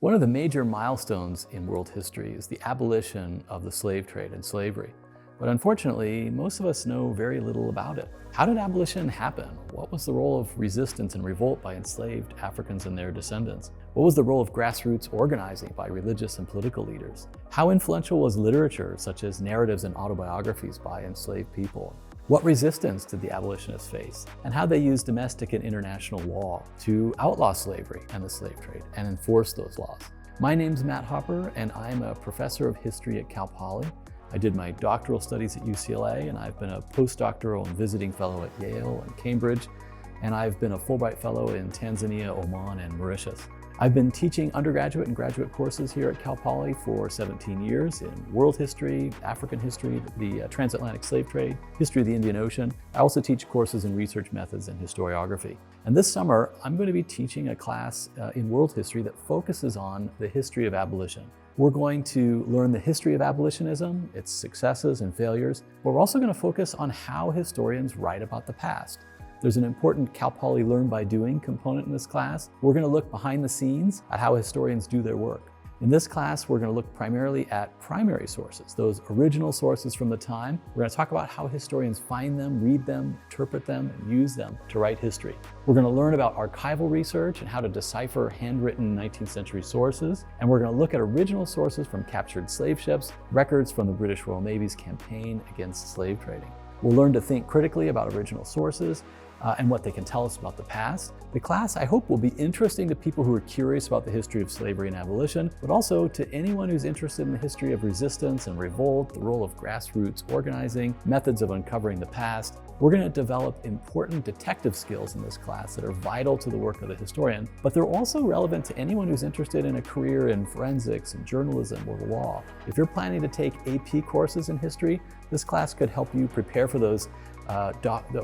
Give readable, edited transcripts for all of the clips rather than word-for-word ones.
One of the major milestones in world history is the abolition of the slave trade and slavery. But unfortunately, most of us know very little about it. How did abolition happen? What was the role of resistance and revolt by enslaved Africans and their descendants? What was the role of grassroots organizing by religious and political leaders? How influential was literature, such as narratives and autobiographies by enslaved people? What resistance did the abolitionists face? And how they used domestic and international law to outlaw slavery and the slave trade and enforce those laws? My name's Matt Hopper, and I'm a professor of history at Cal Poly. I did my doctoral studies at UCLA, and I've been a postdoctoral and visiting fellow at Yale and Cambridge, and I've been a Fulbright fellow in Tanzania, Oman, and Mauritius. I've been teaching undergraduate and graduate courses here at Cal Poly for 17 years in world history, African history, the Transatlantic Slave Trade, history of the Indian Ocean. I also teach courses in research methods and historiography. And this summer, I'm going to be teaching a class in world history that focuses on the history of abolition. We're going to learn the history of abolitionism, its successes and failures, but we're also going to focus on how historians write about the past. There's an important Cal Poly Learn by Doing component in this class. We're going to look behind the scenes at how historians do their work. In this class, we're going to look primarily at primary sources, those original sources from the time. We're going to talk about how historians find them, read them, interpret them, and use them to write history. We're going to learn about archival research and how to decipher handwritten 19th century sources. And we're going to look at original sources from captured slave ships, records from the British Royal Navy's campaign against slave trading. We'll learn to think critically about original sources and what they can tell us about the past. The class, I hope, will be interesting to people who are curious about the history of slavery and abolition, but also to anyone who's interested in the history of resistance and revolt, the role of grassroots organizing, methods of uncovering the past. We're going to develop important detective skills in this class that are vital to the work of the historian, but they're also relevant to anyone who's interested in a career in forensics and journalism or law. If you're planning to take AP courses in history, this class could help you prepare for those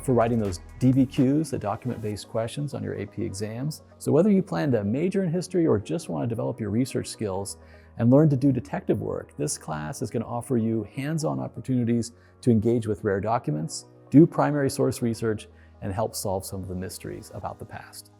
for writing those DBQs, the document-based questions on your AP exams. So whether you plan to major in history or just want to develop your research skills and learn to do detective work, this class is going to offer you hands-on opportunities to engage with rare documents, do primary source research, and help solve some of the mysteries about the past.